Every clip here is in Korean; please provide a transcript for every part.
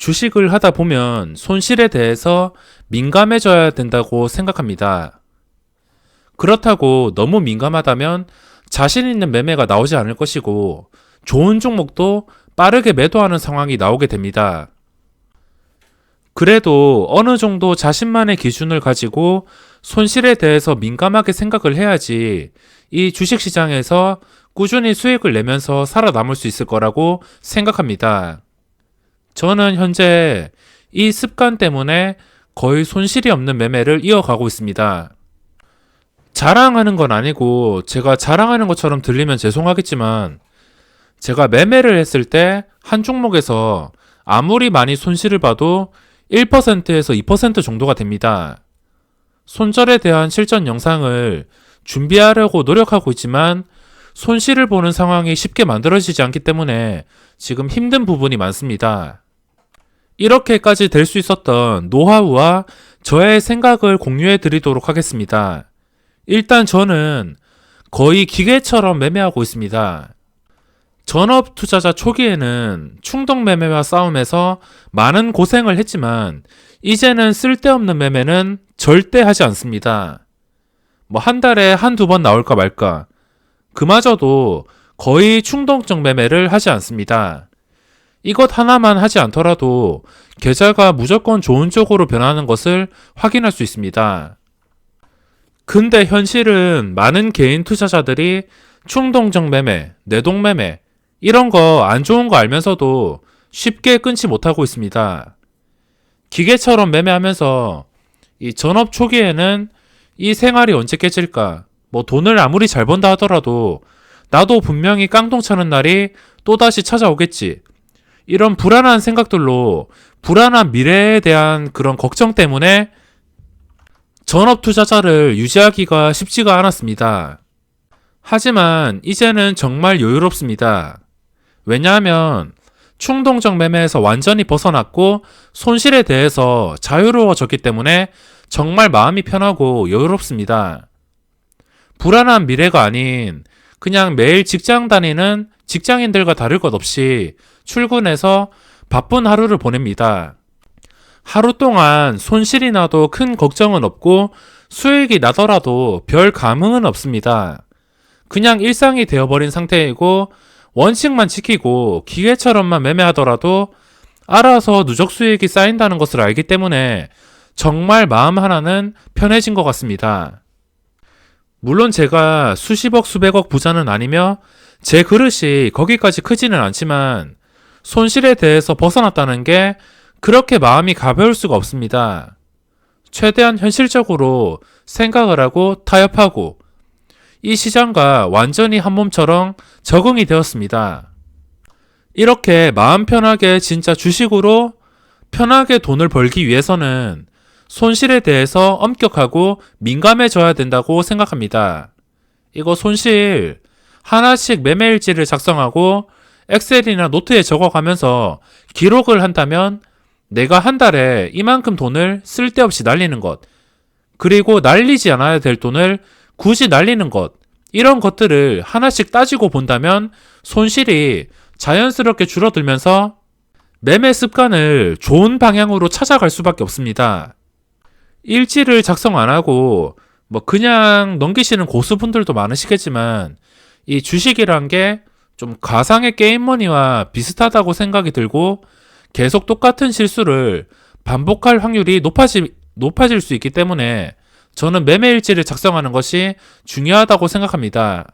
주식을 하다 보면 손실에 대해서 민감해져야 된다고 생각합니다. 그렇다고 너무 민감하다면 자신 있는 매매가 나오지 않을 것이고 좋은 종목도 빠르게 매도하는 상황이 나오게 됩니다. 그래도 어느 정도 자신만의 기준을 가지고 손실에 대해서 민감하게 생각을 해야지 이 주식시장에서 꾸준히 수익을 내면서 살아남을 수 있을 거라고 생각합니다. 저는 현재 이 습관 때문에 거의 손실이 없는 매매를 이어가고 있습니다. 자랑하는 건 아니고 제가 자랑하는 것처럼 들리면 죄송하겠지만 제가 매매를 했을 때 한 종목에서 아무리 많이 손실을 봐도 1%에서 2% 정도가 됩니다. 손절에 대한 실전 영상을 준비하려고 노력하고 있지만 손실을 보는 상황이 쉽게 만들어지지 않기 때문에 지금 힘든 부분이 많습니다. 이렇게까지 될 수 있었던 노하우와 저의 생각을 공유해 드리도록 하겠습니다. 일단 저는 거의 기계처럼 매매하고 있습니다. 전업 투자자 초기에는 충동 매매와 싸움에서 많은 고생을 했지만 이제는 쓸데없는 매매는 절대 하지 않습니다. 한 달에 한두 번 나올까 말까. 그마저도 거의 충동적 매매를 하지 않습니다. 이것 하나만 하지 않더라도 계좌가 무조건 좋은 쪽으로 변하는 것을 확인할 수 있습니다. 근데 현실은 많은 개인 투자자들이 충동적 매매, 내동 매매 이런 거 안 좋은 거 알면서도 쉽게 끊지 못하고 있습니다. 기계처럼 매매하면서 이 전업 초기에는 이 생활이 언제 깨질까? 돈을 아무리 잘 번다 하더라도 나도 분명히 깡통 차는 날이 또다시 찾아오겠지. 이런 불안한 생각들로 불안한 미래에 대한 그런 걱정 때문에 전업 투자자를 유지하기가 쉽지가 않았습니다. 하지만 이제는 정말 여유롭습니다. 왜냐하면 충동적 매매에서 완전히 벗어났고 손실에 대해서 자유로워졌기 때문에 정말 마음이 편하고 여유롭습니다. 불안한 미래가 아닌 그냥 매일 직장 다니는 직장인들과 다를 것 없이 출근해서 바쁜 하루를 보냅니다. 하루 동안 손실이 나도 큰 걱정은 없고 수익이 나더라도 별 감흥은 없습니다. 그냥 일상이 되어버린 상태이고 원칙만 지키고 기계처럼만 매매하더라도 알아서 누적 수익이 쌓인다는 것을 알기 때문에 정말 마음 하나는 편해진 것 같습니다. 물론 제가 수십억 수백억 부자는 아니며 제 그릇이 거기까지 크지는 않지만 손실에 대해서 벗어났다는 게 그렇게 마음이 가벼울 수가 없습니다. 최대한 현실적으로 생각을 하고 타협하고 이 시장과 완전히 한 몸처럼 적응이 되었습니다. 이렇게 마음 편하게 진짜 주식으로 편하게 돈을 벌기 위해서는 손실에 대해서 엄격하고 민감해져야 된다고 생각합니다. 이거 손실 하나씩 매매일지를 작성하고 엑셀이나 노트에 적어가면서 기록을 한다면 내가 한 달에 이만큼 돈을 쓸데없이 날리는 것, 그리고 날리지 않아야 될 돈을 굳이 날리는 것, 이런 것들을 하나씩 따지고 본다면 손실이 자연스럽게 줄어들면서 매매 습관을 좋은 방향으로 찾아갈 수밖에 없습니다. 일지를 작성 안 하고 그냥 넘기시는 고수분들도 많으시겠지만 이 주식이란 게 좀 가상의 게임머니와 비슷하다고 생각이 들고 계속 똑같은 실수를 반복할 확률이 높아질 수 있기 때문에 저는 매매일지를 작성하는 것이 중요하다고 생각합니다.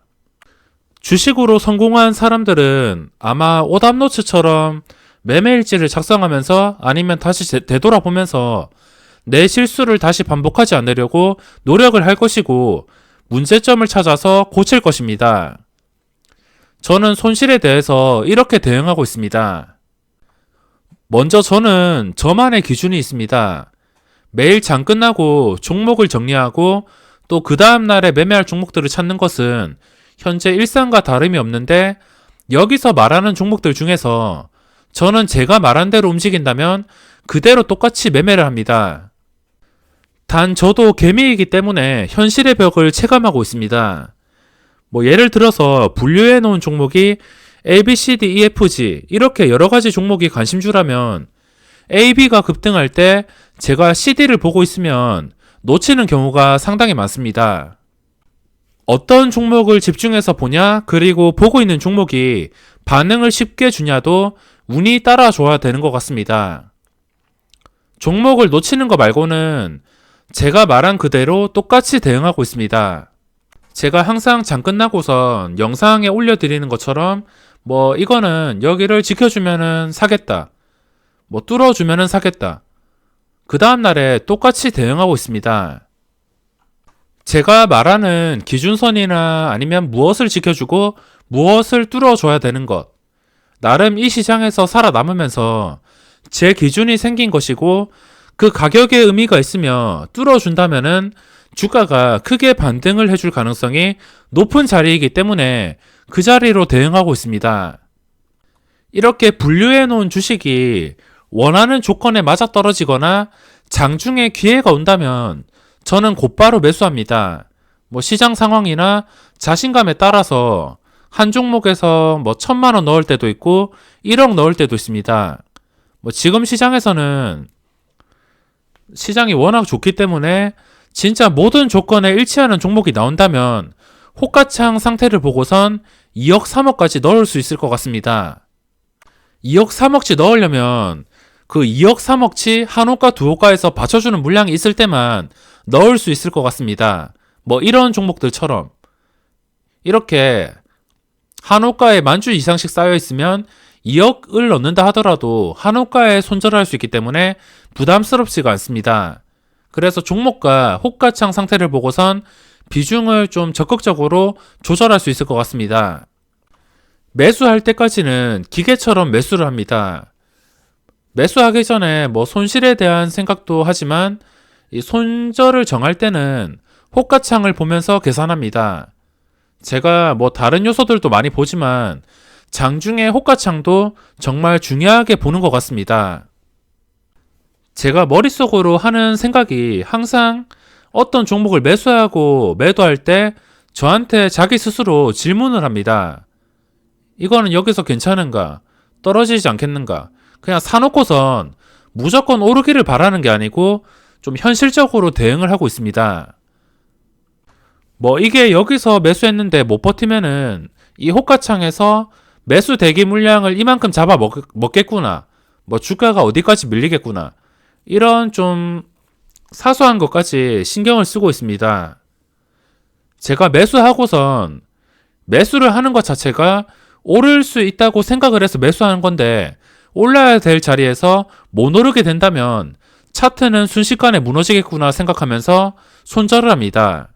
주식으로 성공한 사람들은 아마 오답노트처럼 매매일지를 작성하면서 아니면 다시 되돌아보면서 내 실수를 다시 반복하지 않으려고 노력을 할 것이고 문제점을 찾아서 고칠 것입니다. 저는 손실에 대해서 이렇게 대응하고 있습니다. 먼저 저는 저만의 기준이 있습니다. 매일 장 끝나고 종목을 정리하고 또 그 다음날에 매매할 종목들을 찾는 것은 현재 일상과 다름이 없는데 여기서 말하는 종목들 중에서 저는 제가 말한 대로 움직인다면 그대로 똑같이 매매를 합니다. 단 저도 개미이기 때문에 현실의 벽을 체감하고 있습니다. 예를 들어서 분류해 놓은 종목이 A, B, C, D, E, F, G 이렇게 여러 가지 종목이 관심주라면 AB가 급등할 때 제가 CD를 보고 있으면 놓치는 경우가 상당히 많습니다. 어떤 종목을 집중해서 보냐, 그리고 보고 있는 종목이 반응을 쉽게 주냐도 운이 따라줘야 되는 것 같습니다. 종목을 놓치는 거 말고는 제가 말한 그대로 똑같이 대응하고 있습니다. 제가 항상 장 끝나고선 영상에 올려드리는 것처럼 이거는 여기를 지켜주면은 사겠다, 뚫어주면은 사겠다, 그 다음날에 똑같이 대응하고 있습니다. 제가 말하는 기준선이나 아니면 무엇을 지켜주고 무엇을 뚫어줘야 되는 것, 나름 이 시장에서 살아남으면서 제 기준이 생긴 것이고, 그 가격에 의미가 있으며 뚫어준다면은 주가가 크게 반등을 해줄 가능성이 높은 자리이기 때문에 그 자리로 대응하고 있습니다. 이렇게 분류해 놓은 주식이 원하는 조건에 맞아떨어지거나 장중에 기회가 온다면 저는 곧바로 매수합니다. 시장 상황이나 자신감에 따라서 한 종목에서 1,000만원 넣을 때도 있고 1억 넣을 때도 있습니다. 지금 시장에서는 시장이 워낙 좋기 때문에 진짜 모든 조건에 일치하는 종목이 나온다면 호가창 상태를 보고선 2억 3억까지 넣을 수 있을 것 같습니다. 2억 3억치 넣으려면 그 2억 3억치 한호가 두호가에서 받쳐주는 물량이 있을 때만 넣을 수 있을 것 같습니다. 이런 종목들처럼 이렇게 한호가에 만주 이상씩 쌓여 있으면 2억을 넣는다 하더라도 한호가에 손절할 수 있기 때문에 부담스럽지가 않습니다. 그래서 종목과 호가창 상태를 보고선 비중을 좀 적극적으로 조절할 수 있을 것 같습니다. 매수할 때까지는 기계처럼 매수를 합니다. 매수하기 전에 손실에 대한 생각도 하지만 이 손절을 정할 때는 호가창을 보면서 계산합니다. 제가 다른 요소들도 많이 보지만 장중에 호가창도 정말 중요하게 보는 것 같습니다. 제가 머릿속으로 하는 생각이 항상 어떤 종목을 매수하고 매도할 때 저한테 자기 스스로 질문을 합니다. 이거는 여기서 괜찮은가? 떨어지지 않겠는가? 그냥 사놓고선 무조건 오르기를 바라는 게 아니고 좀 현실적으로 대응을 하고 있습니다. 이게 여기서 매수했는데 못 버티면은 이 호가창에서 매수 대기 물량을 이만큼 잡아 먹겠구나. 주가가 어디까지 밀리겠구나. 이런 좀 사소한 것까지 신경을 쓰고 있습니다. 제가 매수하고선 매수를 하는 것 자체가 오를 수 있다고 생각을 해서 매수하는 건데 올라야 될 자리에서 못 오르게 된다면 차트는 순식간에 무너지겠구나 생각하면서 손절을 합니다.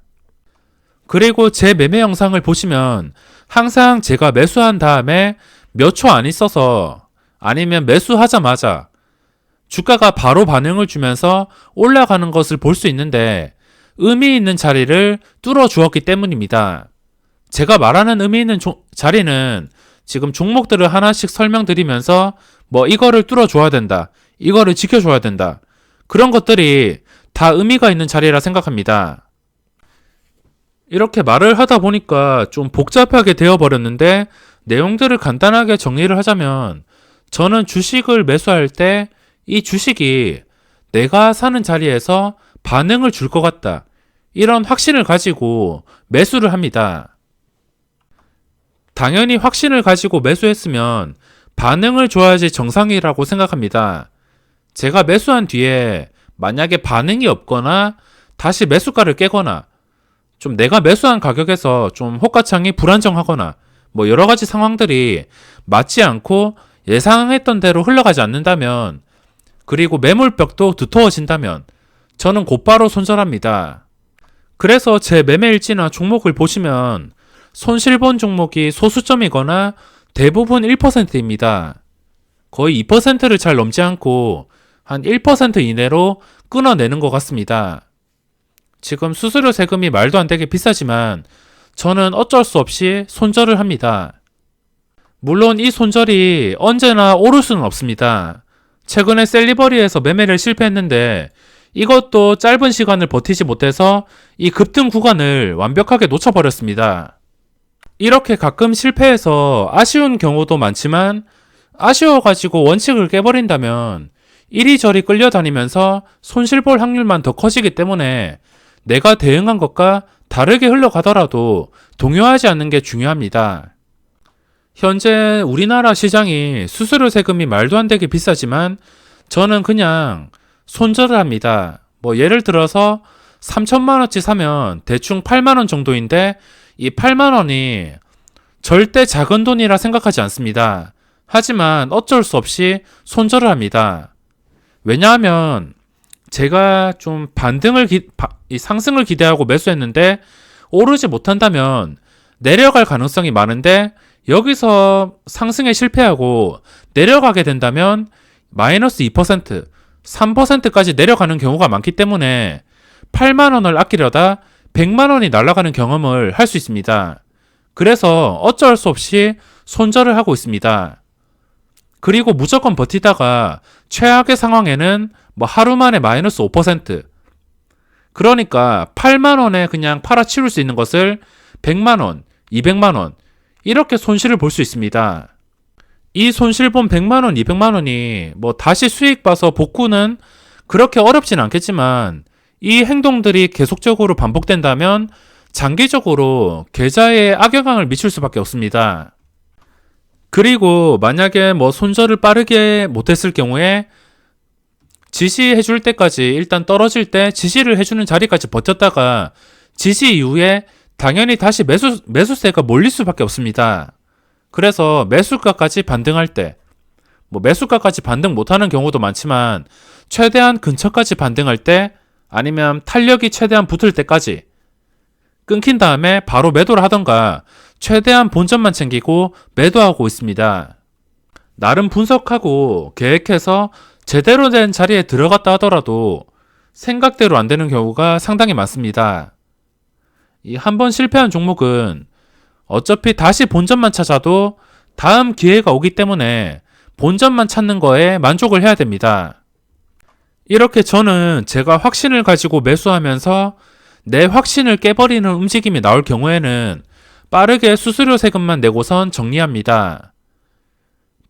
그리고 제 매매 영상을 보시면 항상 제가 매수한 다음에 몇 초 안 있어서 아니면 매수하자마자 주가가 바로 반응을 주면서 올라가는 것을 볼 수 있는데 의미 있는 자리를 뚫어 주었기 때문입니다. 제가 말하는 의미 있는 자리는 지금 종목들을 하나씩 설명드리면서 이거를 뚫어 줘야 된다, 이거를 지켜줘야 된다, 그런 것들이 다 의미가 있는 자리라 생각합니다. 이렇게 말을 하다 보니까 좀 복잡하게 되어버렸는데 내용들을 간단하게 정리를 하자면 저는 주식을 매수할 때 이 주식이 내가 사는 자리에서 반응을 줄 것 같다, 이런 확신을 가지고 매수를 합니다. 당연히 확신을 가지고 매수했으면 반응을 줘야지 정상이라고 생각합니다. 제가 매수한 뒤에 만약에 반응이 없거나 다시 매수가를 깨거나 좀 내가 매수한 가격에서 좀 호가창이 불안정하거나 여러 가지 상황들이 맞지 않고 예상했던 대로 흘러가지 않는다면, 그리고 매물벽도 두터워진다면 저는 곧바로 손절합니다. 그래서 제 매매일지나 종목을 보시면 손실본 종목이 소수점이거나 대부분 1%입니다. 거의 2%를 잘 넘지 않고 한 1% 이내로 끊어내는 것 같습니다. 지금 수수료 세금이 말도 안 되게 비싸지만 저는 어쩔 수 없이 손절을 합니다. 물론 이 손절이 언제나 오를 수는 없습니다. 최근에 셀리버리에서 매매를 실패했는데 이것도 짧은 시간을 버티지 못해서 이 급등 구간을 완벽하게 놓쳐버렸습니다. 이렇게 가끔 실패해서 아쉬운 경우도 많지만 아쉬워가지고 원칙을 깨버린다면 이리저리 끌려다니면서 손실 볼 확률만 더 커지기 때문에 내가 대응한 것과 다르게 흘러가더라도 동요하지 않는 게 중요합니다. 현재 우리나라 시장이 수수료 세금이 말도 안 되게 비싸지만 저는 그냥 손절을 합니다. 예를 들어서 3천만 원치 사면 대충 8만 원 정도인데 이 8만 원이 절대 작은 돈이라 생각하지 않습니다. 하지만 어쩔 수 없이 손절을 합니다. 왜냐하면 제가 좀 상승을 기대하고 매수했는데 오르지 못한다면 내려갈 가능성이 많은데 여기서 상승에 실패하고 내려가게 된다면 마이너스 2%, 3%까지 내려가는 경우가 많기 때문에 8만 원을 아끼려다 100만 원이 날아가는 경험을 할 수 있습니다. 그래서 어쩔 수 없이 손절을 하고 있습니다. 그리고 무조건 버티다가 최악의 상황에는 하루 만에 마이너스 5%. 그러니까 8만 원에 그냥 팔아치울 수 있는 것을 100만 원, 200만 원 이렇게 손실을 볼 수 있습니다. 이 손실 본 100만 원, 200만 원이 다시 수익 봐서 복구는 그렇게 어렵진 않겠지만 이 행동들이 계속적으로 반복된다면 장기적으로 계좌에 악영향을 미칠 수밖에 없습니다. 그리고 만약에 손절을 빠르게 못했을 경우에 지시해 줄 때까지 일단 떨어질 때 지시를 해주는 자리까지 버텼다가 지시 이후에 당연히 다시 매수세가 몰릴 수밖에 없습니다. 그래서 매수가까지 반등할 때 매수가까지 반등 못하는 경우도 많지만 최대한 근처까지 반등할 때 아니면 탄력이 최대한 붙을 때까지 끊긴 다음에 바로 매도를 하던가 최대한 본전만 챙기고 매도하고 있습니다. 나름 분석하고 계획해서 제대로 된 자리에 들어갔다 하더라도 생각대로 안 되는 경우가 상당히 많습니다. 이 한 번 실패한 종목은 어차피 다시 본전만 찾아도 다음 기회가 오기 때문에 본전만 찾는 거에 만족을 해야 됩니다. 이렇게 저는 제가 확신을 가지고 매수하면서 내 확신을 깨버리는 움직임이 나올 경우에는 빠르게 수수료 세금만 내고선 정리합니다.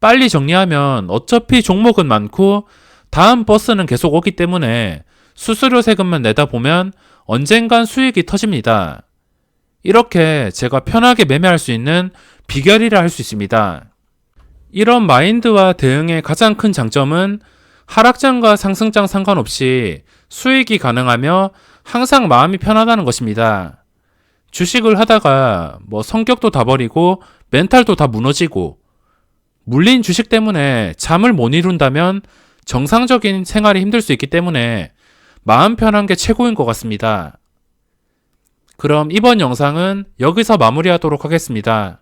빨리 정리하면 어차피 종목은 많고 다음 버스는 계속 오기 때문에 수수료 세금만 내다 보면 언젠간 수익이 터집니다. 이렇게 제가 편하게 매매할 수 있는 비결이라 할 수 있습니다. 이런 마인드와 대응의 가장 큰 장점은 하락장과 상승장 상관없이 수익이 가능하며 항상 마음이 편하다는 것입니다. 주식을 하다가 성격도 다 버리고 멘탈도 다 무너지고 물린 주식 때문에 잠을 못 이룬다면 정상적인 생활이 힘들 수 있기 때문에 마음 편한 게 최고인 것 같습니다. 그럼 이번 영상은 여기서 마무리하도록 하겠습니다.